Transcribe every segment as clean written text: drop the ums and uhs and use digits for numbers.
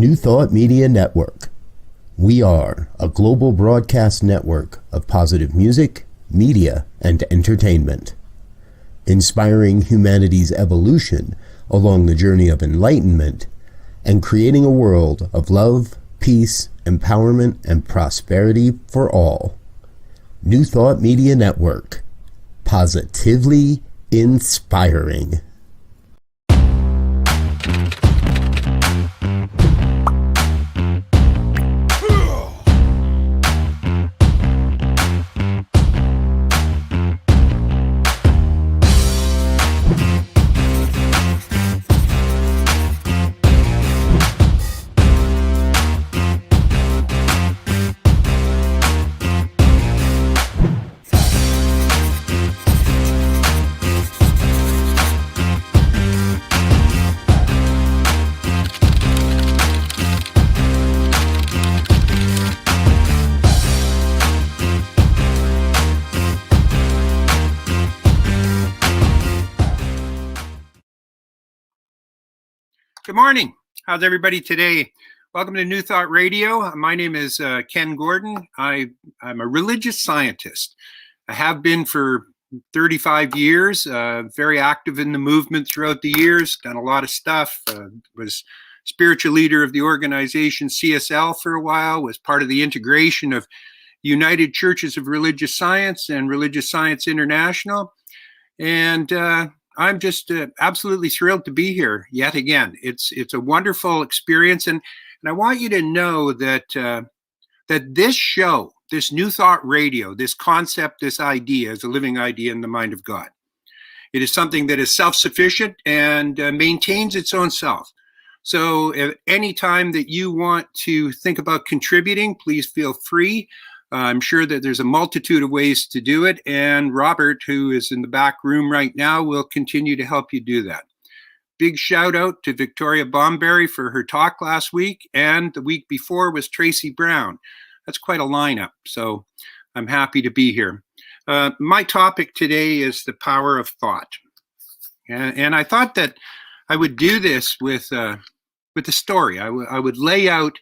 New Thought Media Network. We are a global broadcast network of positive music, media, and entertainment, inspiring humanity's evolution along the journey of enlightenment and creating a world of love, peace, empowerment, and prosperity for all. New Thought Media Network. Positively inspiring. Good morning. How's everybody today? Welcome to New Thought Radio. My name is Ken Gordon. I'm a religious scientist. I have been for 35 years, very active in the movement throughout the years, done a lot of stuff, was spiritual leader of the organization CSL for a while, was part of the integration of United Churches of Religious Science and Religious Science International. And I'm just absolutely thrilled to be here yet again. It's a wonderful experience, and I want you to know that that this show, this New Thought Radio, this concept, this idea is a living idea in the mind of God. It is something that is self-sufficient and maintains its own self. So at any time that you want to think about contributing, please feel free. I'm sure that there's a multitude of ways to do it, and Robert, who is in the back room right now, will continue to help you do that. Big shout out to Victoria Bomberry for her talk last week, and the week before was Tracy Brown. That's quite a lineup, so I'm happy to be here. My topic today is the power of thought, and I thought that I would do this with a story. I would lay out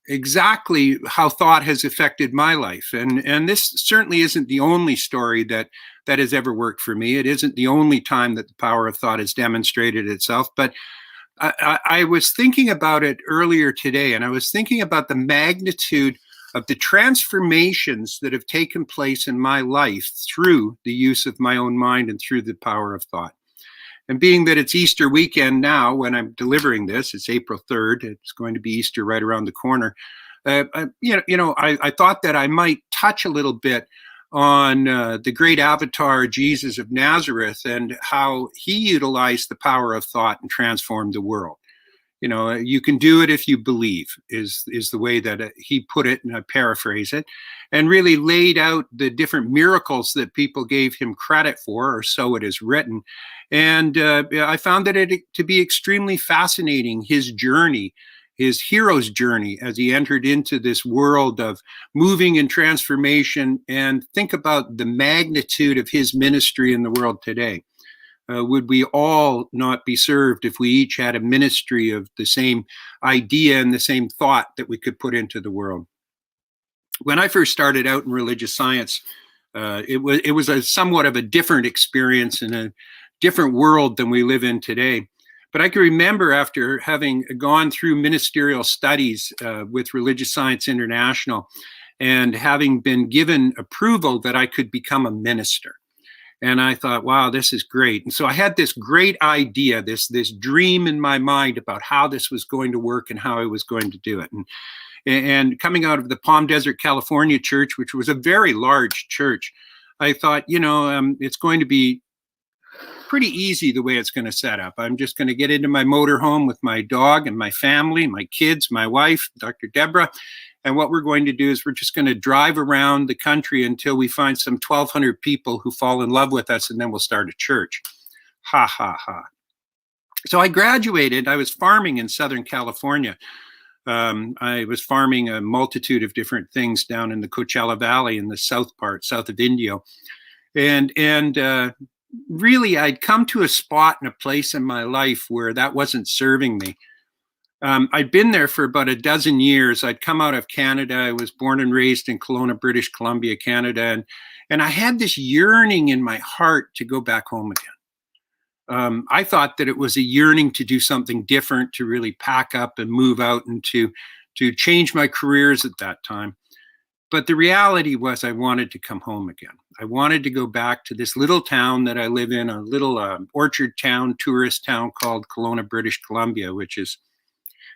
exactly how thought has affected my life. And this certainly isn't the only story that has ever worked for me. It isn't the only time that the power of thought has demonstrated itself. But I was thinking about it earlier today, and I was thinking about the magnitude of the transformations that have taken place in my life through the use of my own mind and through the power of thought. And being that it's Easter weekend now, when I'm delivering this, it's April 3rd. It's going to be Easter right around the corner. I thought that I might touch a little bit on the great avatar, Jesus of Nazareth, and how he utilized the power of thought and transformed the world. You know, you can do it if you believe, is the way that he put it, and I paraphrase it, and really laid out the different miracles that people gave him credit for, or so it is written. And I found that to be extremely fascinating, his journey, his hero's journey, as he entered into this world of moving and transformation. And think about the magnitude of his ministry in the world today. Would we all not be served if we each had a ministry of the same idea and the same thought that we could put into the world? When I first started out in religious science, it was a somewhat of a different experience in a different world than we live in today. But I can remember, after having gone through ministerial studies with Religious Science International and having been given approval that I could become a minister. And I thought, wow, this is great. And so I had this great idea, this dream in my mind about how this was going to work and how I was going to do it. And coming out of the Palm Desert, California church, which was a very large church, I thought, it's going to be pretty easy the way it's going to set up. I'm just going to get into my motorhome with my dog and my family, my kids, my wife, Dr. Deborah. And what we're going to do is we're just going to drive around the country until we find some 1,200 people who fall in love with us, and then we'll start a church. Ha, ha, ha. So I graduated. I was farming in Southern California. I was farming a multitude of different things down in the Coachella Valley in the south of Indio. And really, I'd come to a spot and a place in my life where that wasn't serving me. I'd been there for about a dozen years. I'd come out of Canada. I was born and raised in Kelowna, British Columbia, Canada. And I had this yearning in my heart to go back home again. I thought that it was a yearning to do something different, to really pack up and move out and to change my careers at that time. But the reality was I wanted to come home again. I wanted to go back to this little town that I live in, a little orchard town, tourist town called Kelowna, British Columbia, which is,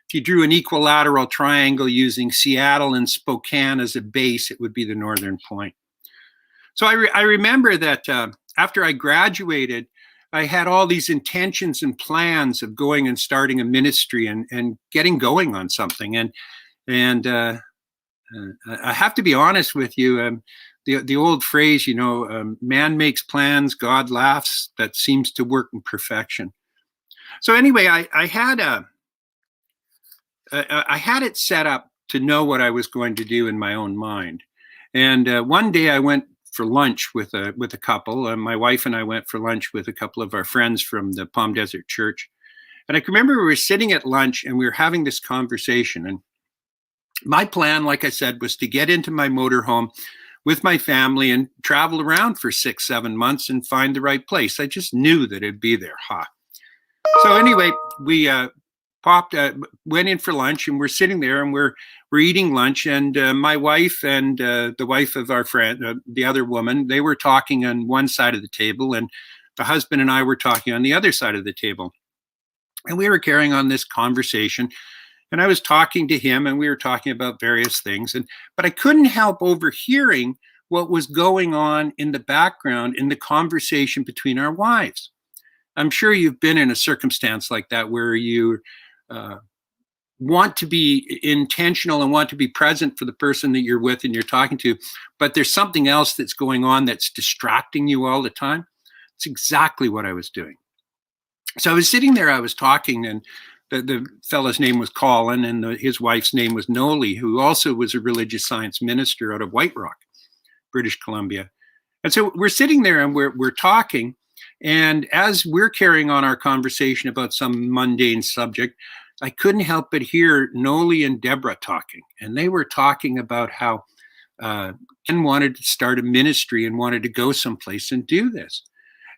if you drew an equilateral triangle using Seattle and Spokane as a base, it would be the northern point. So I remember that after I graduated, I had all these intentions and plans of going and starting a ministry and getting going on something. And I have to be honest with you. The old phrase, man makes plans, God laughs. That seems to work in perfection. So anyway, I had it set up to know what I was going to do in my own mind. And one day I went for lunch with a couple. My wife and I went for lunch with a couple of our friends from the Palm Desert Church. And I can remember we were sitting at lunch and we were having this conversation. And my plan, like I said, was to get into my motorhome with my family and travel around for 6-7 months and find the right place. I just knew that it'd be there hot. So anyway, we went in for lunch and we're sitting there and we're eating lunch. And my wife and the wife of our friend, the other woman, they were talking on one side of the table, and the husband and I were talking on the other side of the table. And we were carrying on this conversation. And I was talking to him and we were talking about various things. But I couldn't help overhearing what was going on in the background in the conversation between our wives. I'm sure you've been in a circumstance like that where you want to be intentional and want to be present for the person that you're with and you're talking to, but there's something else that's going on that's distracting you all the time. It's exactly what I was doing. So I was sitting there, I was talking, and the fellow's name was Colin, and his wife's name was Noli, who also was a religious science minister out of White Rock, British Columbia. And so we're sitting there and we're talking. And as we're carrying on our conversation about some mundane subject, I couldn't help but hear Noli and Deborah talking. And they were talking about how Kenn wanted to start a ministry and wanted to go someplace and do this.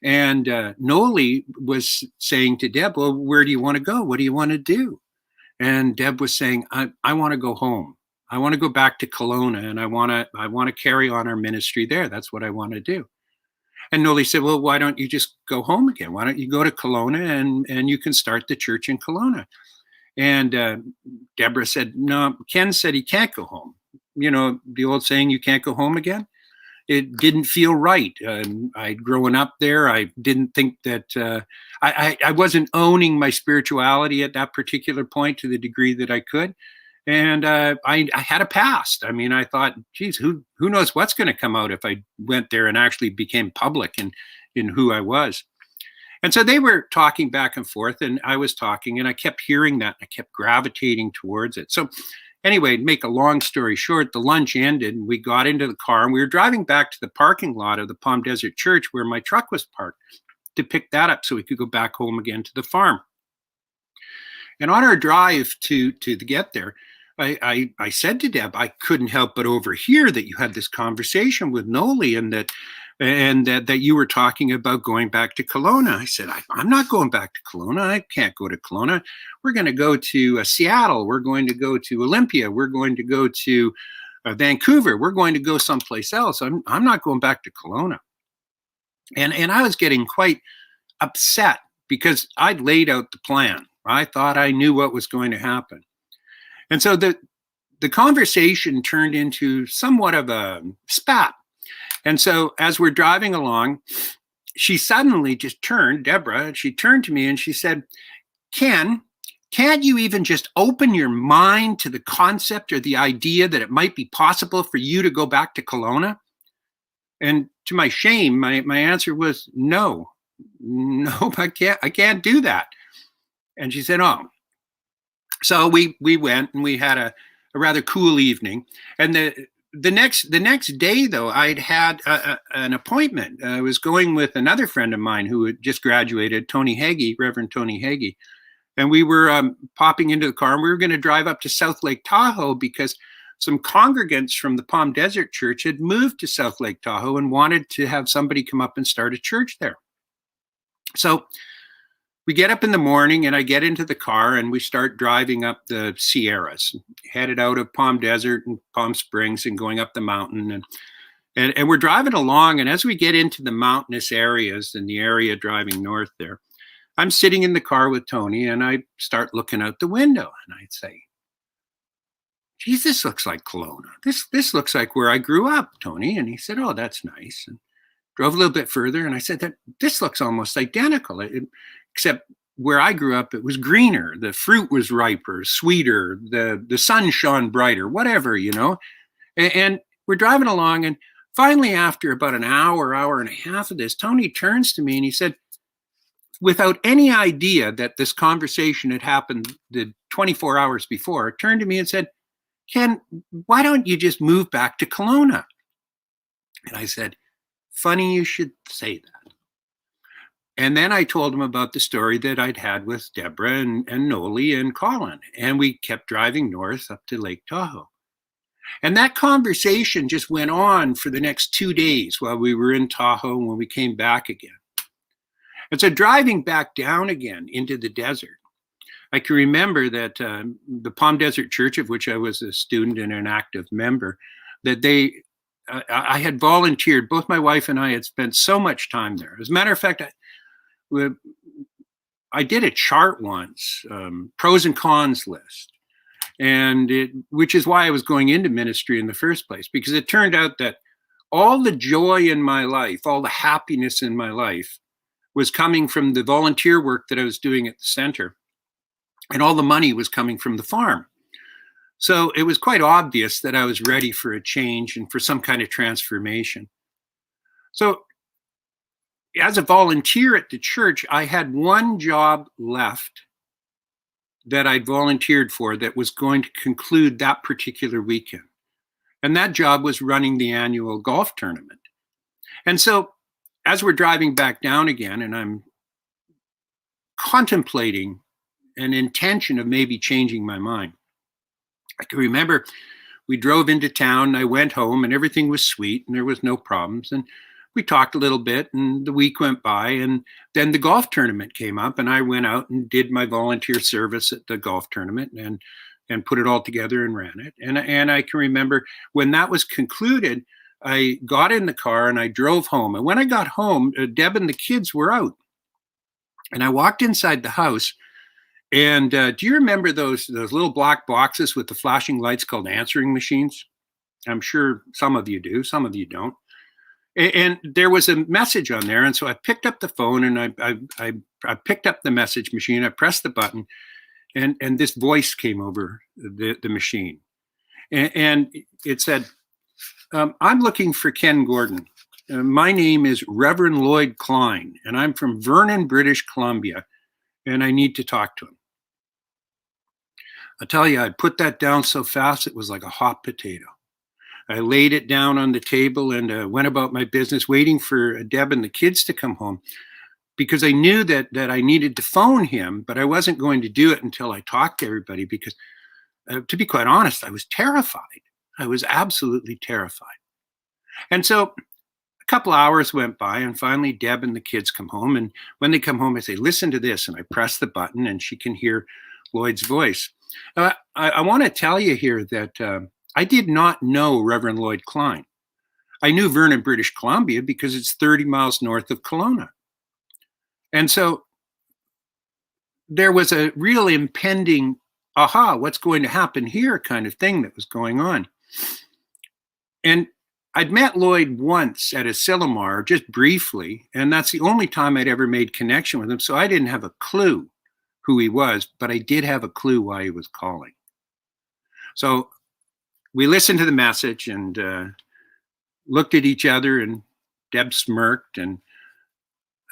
And Noli was saying to Deb, well, where do you want to go? What do you want to do? And Deb was saying, I want to go home. I want to go back to Kelowna, and I want to carry on our ministry there. That's what I want to do. And Noli said, well, why don't you just go home again? Why don't you go to Kelowna and you can start the church in Kelowna? And Deborah said, no, Kenn said he can't go home. You know, the old saying, you can't go home again. It didn't feel right. I'd grown up there. I didn't think that I wasn't owning my spirituality at that particular point to the degree that I could. And I had a past. I mean, I thought, geez, who knows what's going to come out if I went there and actually became public in who I was. And so they were talking back and forth, and I was talking, and I kept hearing that. And I kept gravitating towards it. So anyway, make a long story short, the lunch ended, and we got into the car, and we were driving back to the parking lot of the Palm Desert Church where my truck was parked to pick that up so we could go back home again to the farm. And on our drive to get there, I said to Deb, I couldn't help but overhear that you had this conversation with Noli and that you were talking about going back to Kelowna. I said, I'm not going back to Kelowna. I can't go to Kelowna. We're going to go to Seattle. We're going to go to Olympia. We're going to go to Vancouver. We're going to go someplace else. I'm not going back to Kelowna. And I was getting quite upset because I'd laid out the plan. I thought I knew what was going to happen. And so the conversation turned into somewhat of a spat. And so as we're driving along, she suddenly just turned, Deborah, she turned to me and she said, Kenn, can't you even just open your mind to the concept or the idea that it might be possible for you to go back to Kelowna? And to my shame, my answer was no, I can't do that. And she said, oh. So we went and we had a rather cool evening. And the next day, though, I'd had an appointment. I was going with another friend of mine who had just graduated, Tony Hagee, Reverend Tony Hagee. And we were popping into the car, and we were going to drive up to South Lake Tahoe because some congregants from the Palm Desert Church had moved to South Lake Tahoe and wanted to have somebody come up and start a church there. So we get up in the morning, and I get into the car, and we start driving up the Sierras, headed out of Palm Desert and Palm Springs and going up the mountain. And we're driving along, and as we get into the mountainous areas and the area driving north there, I'm sitting in the car with Tony, and I start looking out the window, and I'd say, geez, this looks like Kelowna. This looks like where I grew up, Tony. And he said, oh, that's nice. And drove a little bit further, and I said, that this looks almost identical, except where I grew up, it was greener. The fruit was riper, sweeter. The sun shone brighter, whatever, you know. And we're driving along, and finally, after about an hour, hour and a half of this, Tony turns to me and he said, without any idea that this conversation had happened the 24 hours before, turned to me and said, Kenn, why don't you just move back to Kelowna? And I said, funny you should say that. And then I told him about the story that I'd had with Deborah and Noli and Colin. And we kept driving north up to Lake Tahoe. And that conversation just went on for the next 2 days while we were in Tahoe and when we came back again. And so driving back down again into the desert, I can remember that the Palm Desert Church, of which I was a student and an active member, that I had volunteered. Both my wife and I had spent so much time there. As a matter of fact, I did a chart once, pros and cons list, which is why I was going into ministry in the first place, because it turned out that all the joy in my life, all the happiness in my life was coming from the volunteer work that I was doing at the center. And all the money was coming from the farm. So it was quite obvious that I was ready for a change and for some kind of transformation. So as a volunteer at the church, I had one job left that I'd volunteered for that was going to conclude that particular weekend. And that job was running the annual golf tournament. And so as we're driving back down again, and I'm contemplating an intention of maybe changing my mind. I can remember we drove into town, and I went home, and everything was sweet, and there was no problems. And we talked a little bit, and the week went by, and then the golf tournament came up, and I went out and did my volunteer service at the golf tournament and put it all together and ran it. And I can remember when that was concluded, I got in the car and I drove home. And when I got home, Deb and the kids were out. And I walked inside the house. And do you remember those little black boxes with the flashing lights called answering machines? I'm sure some of you do, some of you don't. And there was a message on there. And so I picked up the phone and I picked up the message machine. I pressed the button and this voice came over the machine. And it said, I'm looking for Kenn Gordon. My name is Reverend Lloyd Klein, and I'm from Vernon, British Columbia, and I need to talk to him. I tell you, I put that down so fast, it was like a hot potato. I laid it down on the table and went about my business, waiting for Deb and the kids to come home, because I knew that I needed to phone him, but I wasn't going to do it until I talked to everybody, because to be quite honest, I was terrified. I was absolutely terrified. And so a couple hours went by, and finally Deb and the kids come home. And when they come home, I say, listen to this. And I press the button and she can hear Lloyd's voice. I want to tell you here that I did not know Reverend Lloyd Klein. I knew Vernon, British Columbia, because it's 30 miles north of Kelowna. And so there was a real impending, what's going to happen here kind of thing that was going on. And I'd met Lloyd once at a Sillamar, just briefly, and that's the only time I'd ever made connection with him. So I didn't have a clue who he was, but I did have a clue why he was calling. So we listened to the message and looked at each other, and Deb smirked, and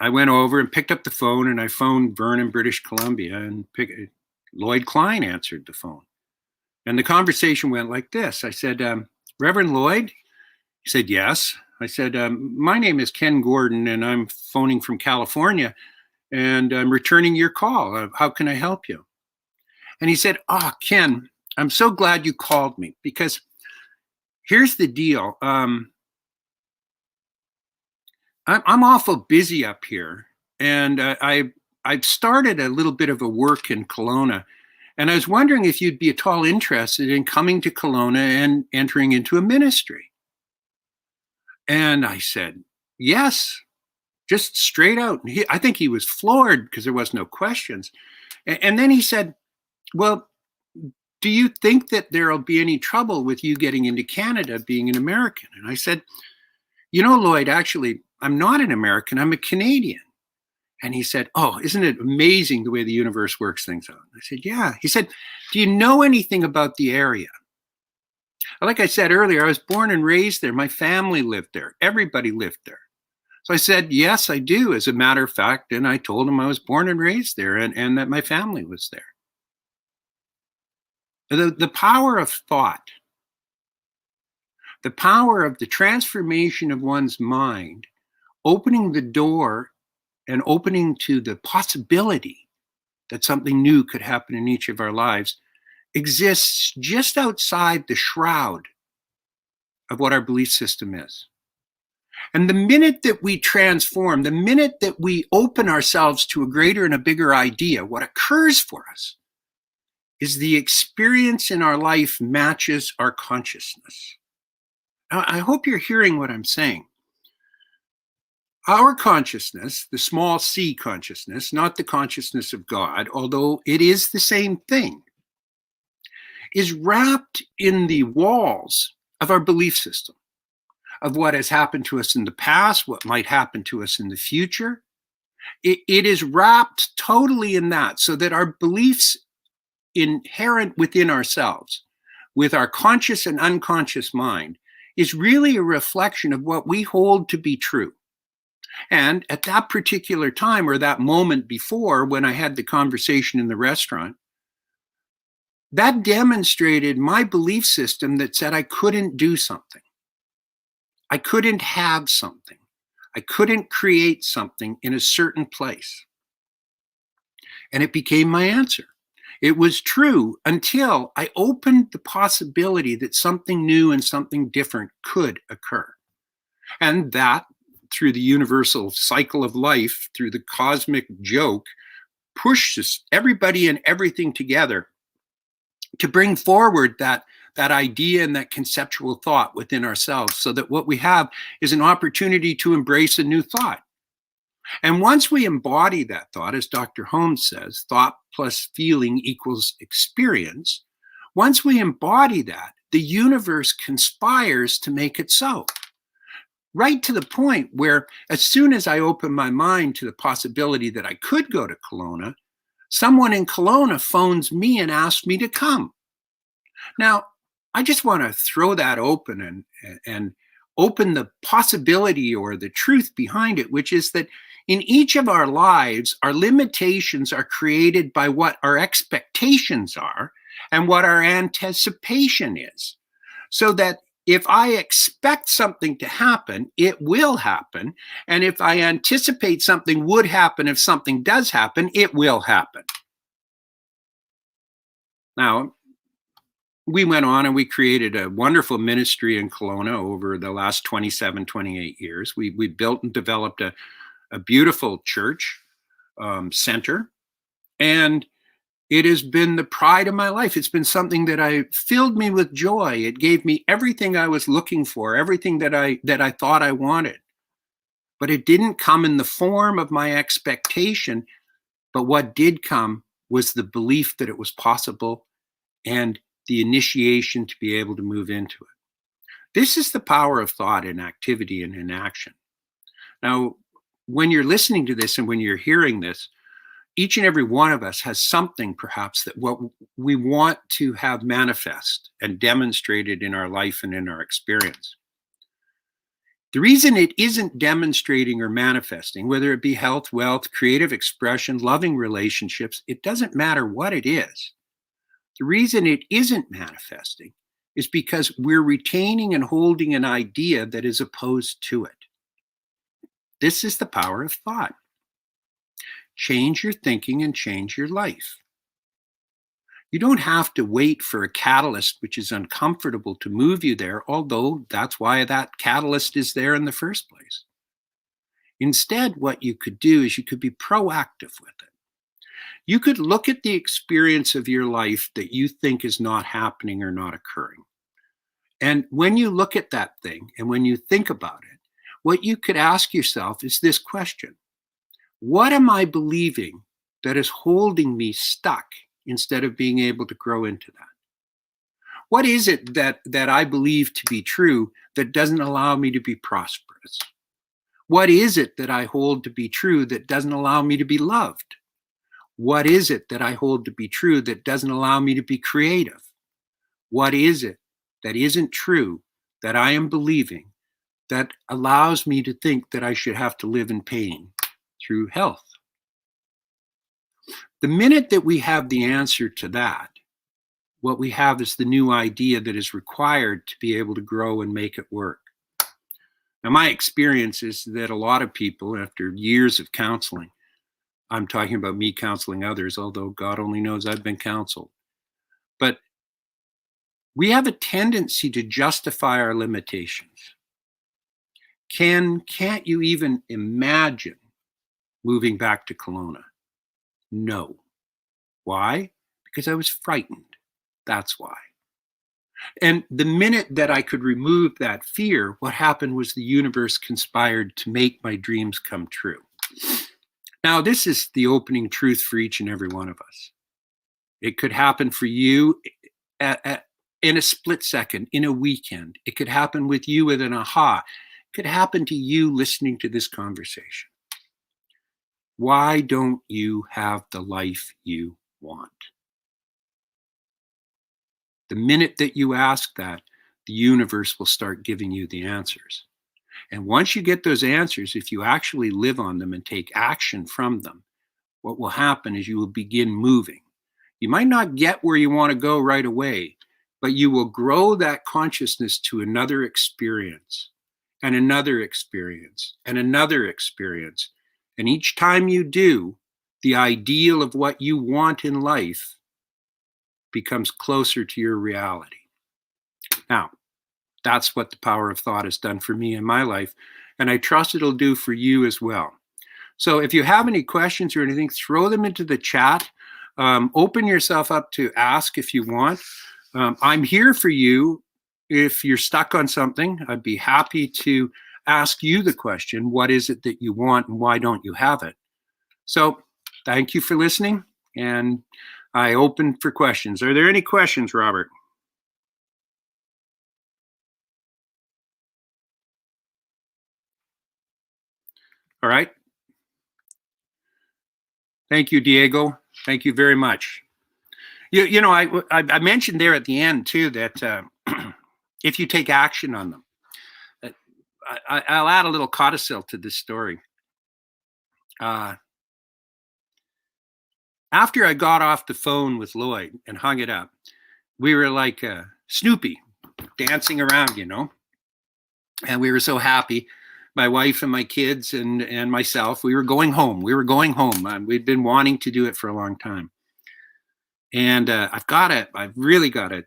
I went over and picked up the phone, and I phoned Vernon, British Columbia, and Lloyd Klein answered the phone. And the conversation went like this. I said, Reverend Lloyd? He said, yes. I said, my name is Kenn Gordon, and I'm phoning from California. and I'm returning your call. How can I help you?" And he said, "Oh, Ken, I'm so glad you called me, because here's the deal. I'm awful busy up here, and I've started a little bit of a work in Kelowna, and I was wondering if you'd be at all interested in coming to Kelowna and entering into a ministry." And I said, "Yes," just straight out. And I think he was floored because there was no questions. And then he said, "Well, do you think that there'll be any trouble with you getting into Canada being an American?" And I said, "Lloyd, actually, I'm not an American, I'm a Canadian." And he said, "Oh, isn't it amazing the way the universe works things out?" I said, "Yeah." He said, "Do you know anything about the area?" Like I said earlier, I was born and raised there. My family lived there. Everybody lived there. So I said, "Yes, I do, as a matter of fact." And I told him I was born and raised there, and that my family was there. The power of thought, the power of the transformation of one's mind, opening the door and opening to the possibility that something new could happen in each of our lives, exists just outside the shroud of what our belief system is. And the minute that we transform, the minute that we open ourselves to a greater and a bigger idea, what occurs for us is the experience in our life matches our consciousness. Now, I hope you're hearing what I'm saying. Our consciousness, the small c consciousness, not the consciousness of God, although it is the same thing, is wrapped in the walls of our belief system, of what has happened to us in the past, what might happen to us in the future. It is wrapped totally in that, so that our beliefs inherent within ourselves, with our conscious and unconscious mind, is really a reflection of what we hold to be true. And at that particular time, or that moment before, when I had the conversation in the restaurant, that demonstrated my belief system that said I couldn't do something. I couldn't have something. I couldn't create something in a certain place. And it became my answer. It was true until I opened the possibility that something new and something different could occur. And that, through the universal cycle of life, through the cosmic joke, pushes everybody and everything together to bring forward that idea and that conceptual thought within ourselves, so that what we have is an opportunity to embrace a new thought. And once we embody that thought, as Dr. Holmes says, thought plus feeling equals experience. Once we embody that, the universe conspires to make it so. Right to the point where, as soon as I opened my mind to the possibility that I could go to Kelowna, someone in Kelowna phones me and asks me to come. Now, I just want to throw that open and open the possibility or the truth behind it, which is that in each of our lives, our limitations are created by what our expectations are and what our anticipation is. So that if I expect something to happen, it will happen. And if I anticipate something would happen, if something does happen, it will happen. Now, we went on and we created a wonderful ministry in Kelowna over the last 27, 28 years. We built and developed a beautiful church center. And it has been the pride of my life. It's been something that filled me with joy. It gave me everything I was looking for, everything that I thought I wanted. But it didn't come in the form of my expectation. But what did come was the belief that it was possible and the initiation to be able to move into it. This is the power of thought in activity and in action. Now, when you're listening to this and when you're hearing this, each and every one of us has something perhaps that what we want to have manifest and demonstrated in our life and in our experience. The reason it isn't demonstrating or manifesting, whether it be health, wealth, creative expression, loving relationships, it doesn't matter what it is. The reason it isn't manifesting is because we're retaining and holding an idea that is opposed to it. This is the power of thought. Change your thinking and change your life. You don't have to wait for a catalyst which is uncomfortable to move you there, although that's why that catalyst is there in the first place. Instead, what you could do is you could be proactive with it. You could look at the experience of your life that you think is not happening or not occurring. And when you look at that thing and when you think about it, what you could ask yourself is this question: what am I believing that is holding me stuck instead of being able to grow into that? What is it that I believe to be true that doesn't allow me to be prosperous? What is it that I hold to be true that doesn't allow me to be loved? What is it that I hold to be true that doesn't allow me to be creative? What is it that isn't true that I am believing that allows me to think that I should have to live in pain through health? The minute that we have the answer to that, what we have is the new idea that is required to be able to grow and make it work. Now, my experience is that a lot of people, after years of counseling, I'm talking about me counseling others, although God only knows I've been counseled, but we have a tendency to justify our limitations. Kenn, can't you even imagine moving back to Kelowna? No. Why? Because I was frightened. That's why. And the minute that I could remove that fear, what happened was the universe conspired to make my dreams come true. Now, this is the opening truth for each and every one of us. It could happen for you in a split second, in a weekend. It could happen with you with an aha. It could happen to you listening to this conversation. Why don't you have the life you want? The minute that you ask that, the universe will start giving you the answers. And once you get those answers, if you actually live on them and take action from them, what will happen is you will begin moving. You might not get where you want to go right away, but you will grow that consciousness to another experience and another experience and another experience. And each time you do, the ideal of what you want in life becomes closer to your reality. Now, that's what the power of thought has done for me in my life, and I trust it'll do for you as well. So if you have any questions or anything, throw them into the chat. Open yourself up to ask if you want. I'm here for you. If you're stuck on something, I'd be happy to ask you the question, what is it that you want and why don't you have it? So thank you for listening, and I open for questions. Are there any questions, Robert? All right. Thank you, Diego. Thank you very much. You know, I mentioned there at the end too that if you take action on them, I'll add a little codicil to this story. After I got off the phone with Lloyd and hung it up, we were like Snoopy dancing around, you know, and we were so happy. My wife and my kids and myself, we were going home. We'd been wanting to do it for a long time. And I've really got to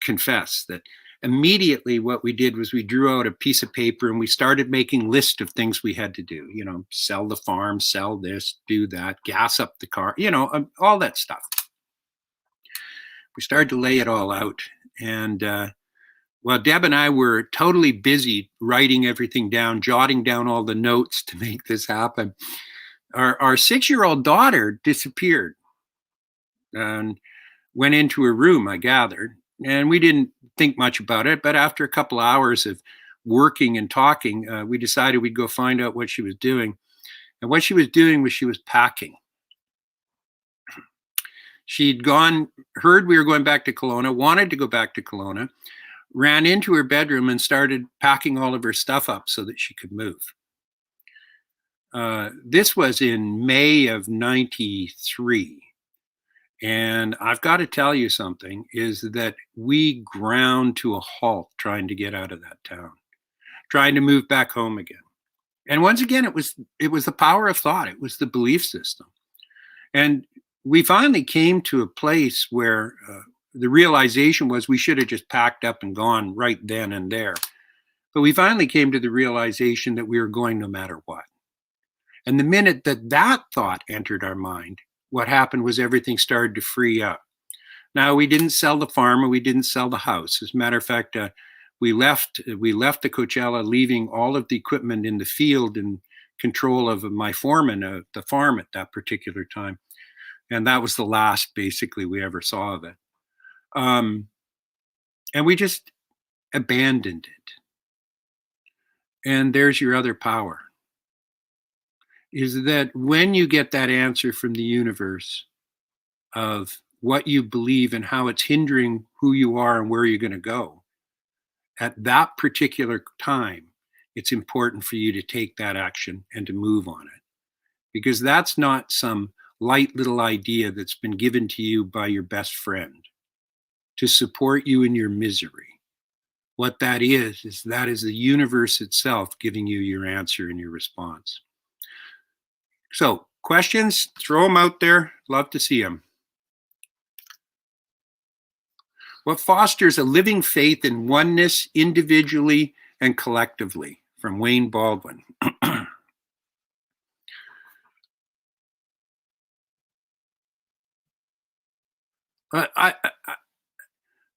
confess that immediately what we did was we drew out a piece of paper and we started making lists of things we had to do, you know, sell the farm, sell this, do that, gas up the car, you know, all that stuff. We started to lay it all out. And well, Deb and I were totally busy writing everything down, jotting down all the notes to make this happen. Our 6-year-old daughter disappeared and went into her room, I gathered. And we didn't think much about it. But after a couple hours of working and talking, we decided we'd go find out what she was doing. And what she was doing was she was packing. She'd heard we were going back to Kelowna, wanted to go back to Kelowna, ran into her bedroom and started packing all of her stuff up so that she could move. This was in May of '93. And I've got to tell you something, is that we ground to a halt trying to get out of that town, trying to move back home again. And once again, it was the power of thought. It was the belief system. And we finally came to a place where the realization was we should have just packed up and gone right then and there. But we finally came to the realization that we were going no matter what. And the minute that that thought entered our mind, what happened was everything started to free up. Now, we didn't sell the farm and we didn't sell the house. As a matter of fact, we left the Coachella, leaving all of the equipment in the field in control of my foreman, the farm at that particular time. And that was the last, basically, we ever saw of it. And we just abandoned it. And there's your other power, is that when you get that answer from the universe of what you believe and how it's hindering who you are and where you're going to go, at that particular time, it's important for you to take that action and to move on it. Because that's not some light little idea that's been given to you by your best friend to support you in your misery. What that is that is the universe itself giving you your answer and your response. So, questions, throw them out there. Love to see them. What fosters a living faith in oneness individually and collectively? From Wayne Baldwin.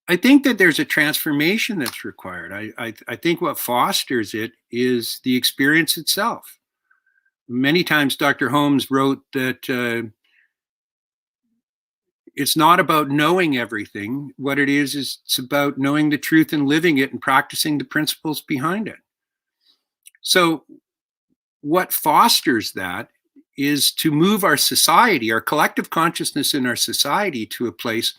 I think that there's a transformation that's required. I think what fosters it is the experience itself. Many times, Dr. Holmes wrote that it's not about knowing everything. What it is it's about knowing the truth and living it and practicing the principles behind it. So, what fosters that is to move our society, our collective consciousness in our society, to a place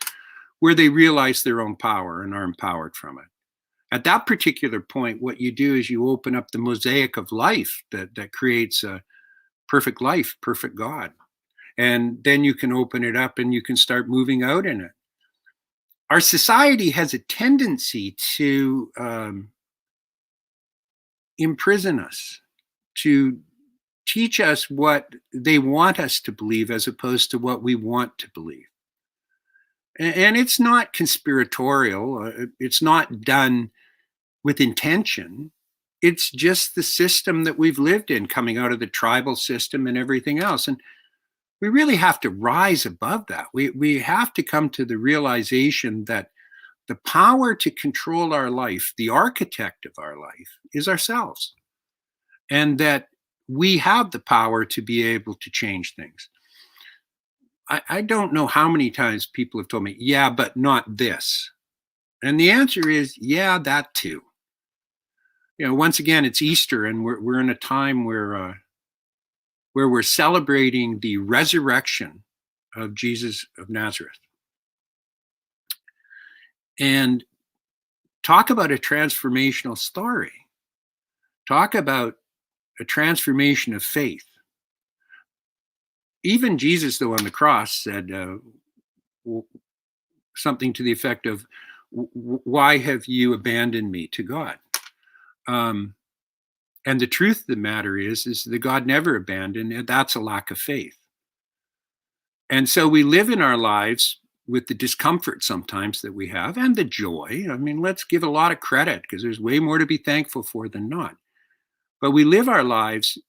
where they realize their own power and are empowered from it. At that particular point, what you do is you open up the mosaic of life that creates a perfect life, perfect God. And then you can open it up and you can start moving out in it. Our society has a tendency to imprison us, to teach us what they want us to believe as opposed to what we want to believe. And it's not conspiratorial. It's not done with intention. It's just the system that we've lived in, coming out of the tribal system and everything else. And we really have to rise above that. We have to come to the realization that the power to control our life, the architect of our life, is ourselves. And that we have the power to be able to change things. I don't know how many times people have told me, yeah, but not this. And the answer is, yeah, that too. You know, once again, it's Easter, and we're in a time where we're celebrating the resurrection of Jesus of Nazareth. And talk about a transformational story. Talk about a transformation of faith. Even Jesus, though, on the cross said something to the effect of, why have you abandoned me to God? And the truth of the matter is that God never abandoned, and that's a lack of faith. And so we live in our lives with the discomfort sometimes that we have and the joy. I mean, let's give a lot of credit because there's way more to be thankful for than not. But we live our lives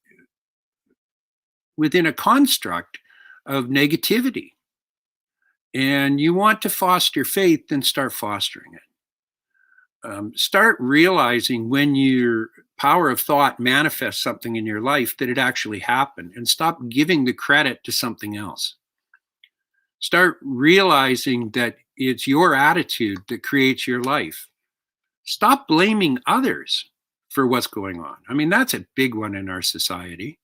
within a construct of negativity. And you want to foster faith, then start fostering it. Start realizing when your power of thought manifests something in your life that it actually happened, and stop giving the credit to something else. Start realizing that it's your attitude that creates your life. Stop blaming others for what's going on. I mean, that's a big one in our society.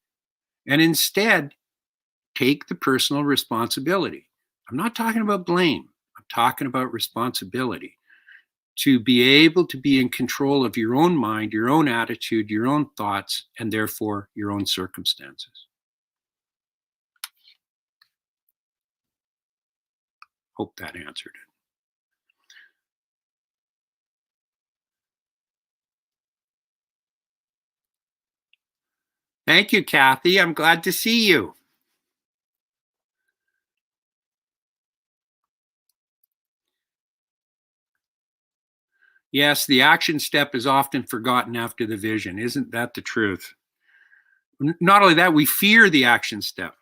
And instead, take the personal responsibility. I'm not talking about blame. I'm talking about responsibility. To be able to be in control of your own mind, your own attitude, your own thoughts, and therefore your own circumstances. Hope that answered it. Thank you, Kathy. I'm glad to see you. Yes, the action step is often forgotten after the vision. Isn't that the truth? Not only that, we fear the action step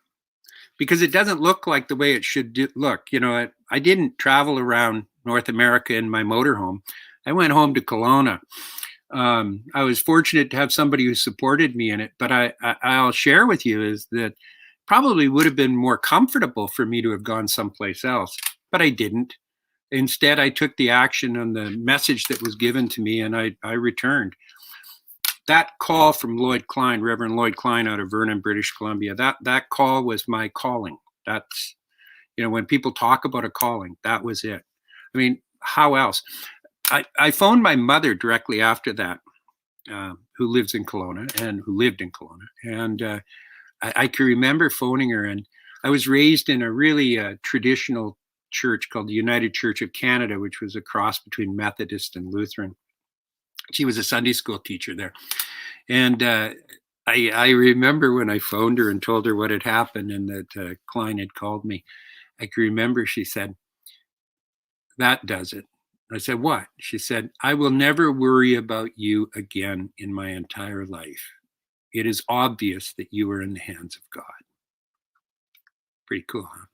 because it doesn't look like the way it should look. I didn't travel around North America in my motorhome. I went home to Kelowna. I was fortunate to have somebody who supported me in it, but I'll share with you is that probably would have been more comfortable for me to have gone someplace else, but I didn't. Instead, I took the action on the message that was given to me, and I returned. That call from Lloyd Klein, Reverend Lloyd Klein out of Vernon, British Columbia, that call was my calling. That's, when people talk about a calling, that was it. I mean, how else? I phoned my mother directly after that, who lives in Kelowna and who lived in Kelowna. And I can remember phoning her, and I was raised in a really traditional church called the United Church of Canada, which was a cross between Methodist and Lutheran. She was a Sunday school teacher there. And I remember when I phoned her and told her what had happened and that Klein had called me. I can remember she said, "That does it." I said, "What?" She said, "I will never worry about you again in my entire life. It is obvious that you are in the hands of God." Pretty cool, huh?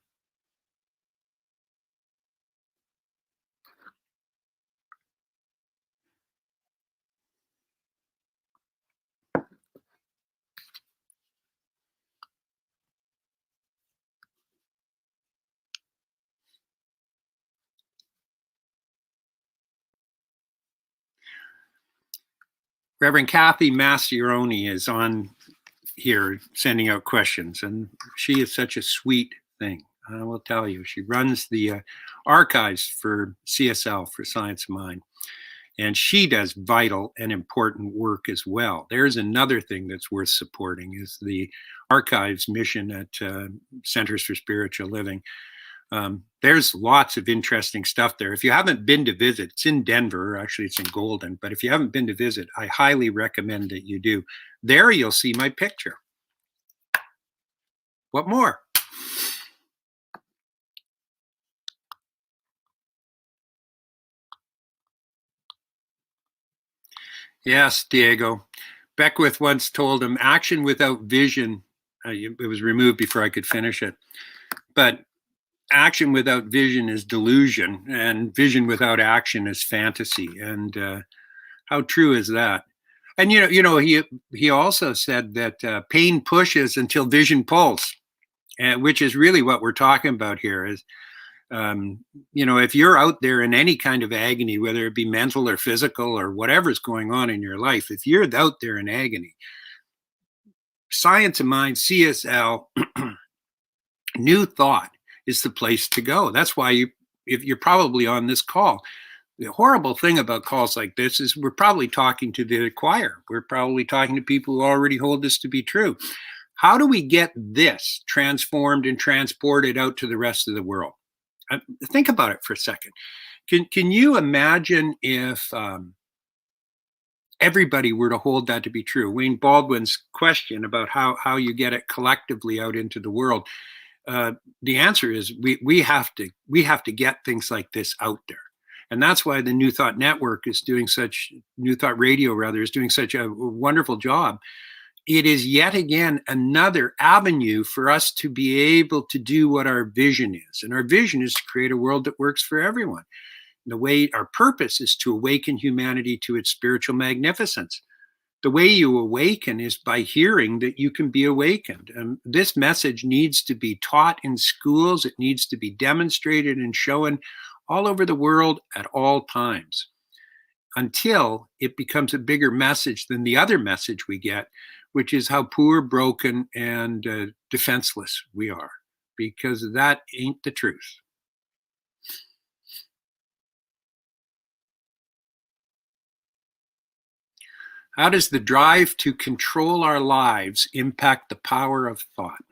Reverend Kathy Massioni is on here sending out questions, and she is such a sweet thing. I will tell you, she runs the archives for CSL, for Science of Mind, and she does vital and important work as well. There's another thing that's worth supporting is the archives mission at Centers for Spiritual Living. There's lots of interesting stuff there. If you haven't been to visit, it's in Denver, actually it's in Golden, but if you haven't been to visit, I highly recommend that you do. There you'll see my picture. What more? Yes, Diego. Beckwith once told him, action without vision, it was removed before I could finish it, but action without vision is delusion, and vision without action is fantasy. And how true is that? And he also said that pain pushes until vision pulls, which is really what we're talking about here. Is if you're out there in any kind of agony, whether it be mental or physical or whatever's going on in your life, if you're out there in agony, Science of Mind, CSL, New Thought is the place to go. That's why if you're probably on this call, the horrible thing about calls like this is we're probably talking to the choir. We're probably talking to people who already hold this to be true. How do we get this transformed and transported out to the rest of the world? Think about it for a second. Can you imagine if everybody were to hold that to be true? Wayne Baldwin's question about how you get it collectively out into the world. The answer is we have to get things like this out there. And that's why the New Thought Network is doing such, New Thought Radio rather, is doing such a wonderful job. It is yet again another avenue for us to be able to do what our vision is. And our vision is to create a world that works for everyone. The way our purpose is to awaken humanity to its spiritual magnificence. The way you awaken is by hearing that you can be awakened. And this message needs to be taught in schools. It needs to be demonstrated and shown all over the world at all times until it becomes a bigger message than the other message we get, which is how poor, broken, and defenseless we are, because that ain't the truth. How does the drive to control our lives impact the power of thought?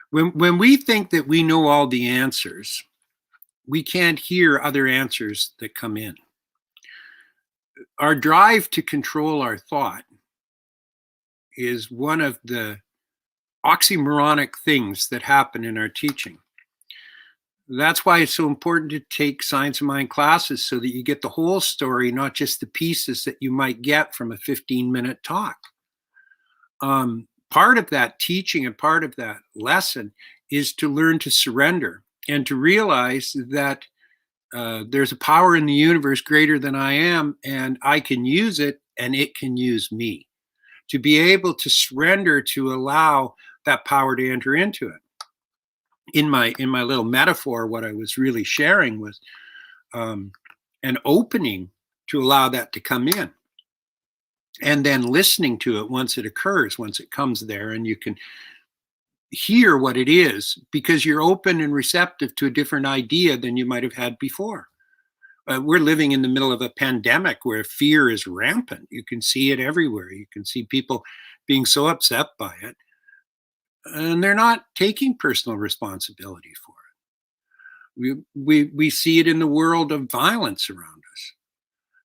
When we think that we know all the answers, we can't hear other answers that come in. Our drive to control our thought is one of the oxymoronic things that happen in our teaching. That's why it's so important to take Science of Mind classes, so that you get the whole story, not just the pieces that you might get from a 15-minute talk. Part of that teaching and part of that lesson is to learn to surrender and to realize that there's a power in the universe greater than I am, and I can use it and it can use me. To be able to surrender, to allow that power to enter into it. In my little metaphor, what I was really sharing was an opening to allow that to come in, and then listening to it once it occurs, once it comes there, and you can hear what it is because you're open and receptive to a different idea than you might have had before. We're living in the middle of a pandemic where fear is rampant. You can see it everywhere. You can see people being so upset by it, and they're not taking personal responsibility for it. We see it in the world of violence around us.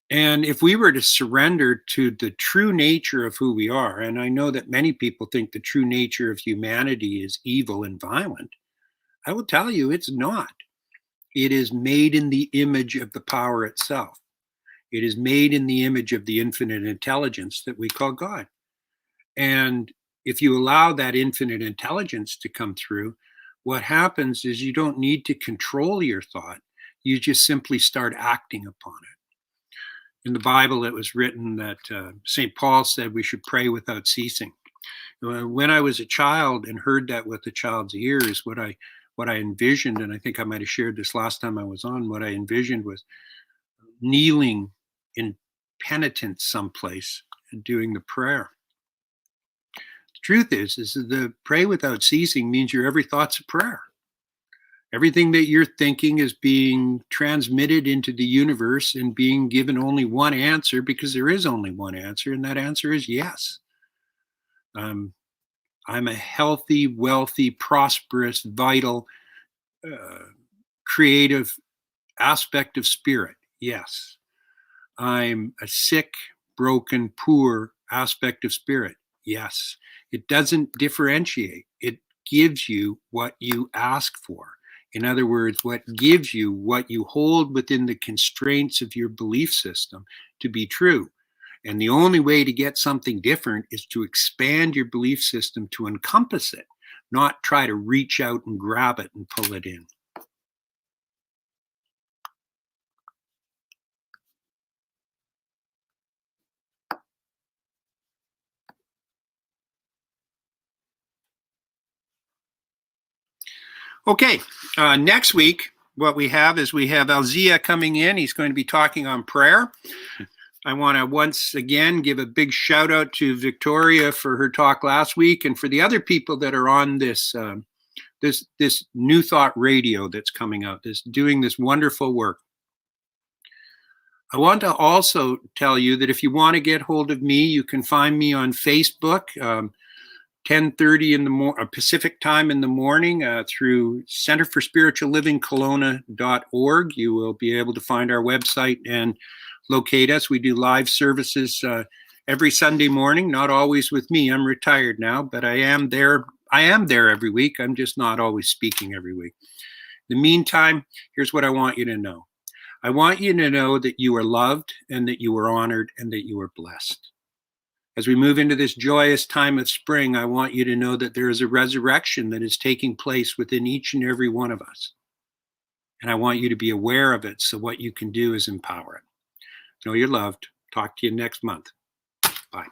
And if we were to surrender to the true nature of who we are, and I know that many people think the true nature of humanity is evil and violent, I will tell you it's not. It is made in the image of the power itself. It is made in the image of the infinite intelligence that we call God. And if you allow that infinite intelligence to come through, what happens is you don't need to control your thought. You just simply start acting upon it. In the Bible, it was written that St. Paul said we should pray without ceasing. When I was a child and heard that with a child's ears, what I envisioned, and I think I might have shared this last time I was on, what I envisioned was kneeling in penitence someplace and doing the prayer. The truth is that the pray without ceasing means your every thought's a prayer. Everything that you're thinking is being transmitted into the universe and being given only one answer, because there is only one answer, and that answer is yes. I'm a healthy, wealthy, prosperous, vital, creative aspect of spirit. Yes. I'm a sick, broken, poor aspect of spirit. Yes. It doesn't differentiate. It gives you what you ask for. In other words, what gives you what you hold within the constraints of your belief system to be true. And the only way to get something different is to expand your belief system to encompass it, not try to reach out and grab it and pull it in. Okay, next week, what we have is we have Alzia coming in. He's going to be talking on prayer. I want to once again give a big shout out to Victoria for her talk last week, and for the other people that are on this this New Thought Radio that's coming out, doing this wonderful work. I want to also tell you that if you want to get hold of me, you can find me on Facebook, 10:30 in the Pacific time in the morning, through Center for Spiritual Living Kelowna.org. You will be able to find our website and locate us. We do live services every Sunday morning, not always with me. I'm retired now, but I am there. I am there every week. I'm just not always speaking every week. In the meantime, here's what I want you to know. I want you to know that you are loved and that you are honored and that you are blessed. As we move into this joyous time of spring, I want you to know that there is a resurrection that is taking place within each and every one of us. And I want you to be aware of it, so what you can do is empower it. Know you're loved. Talk to you next month. Bye.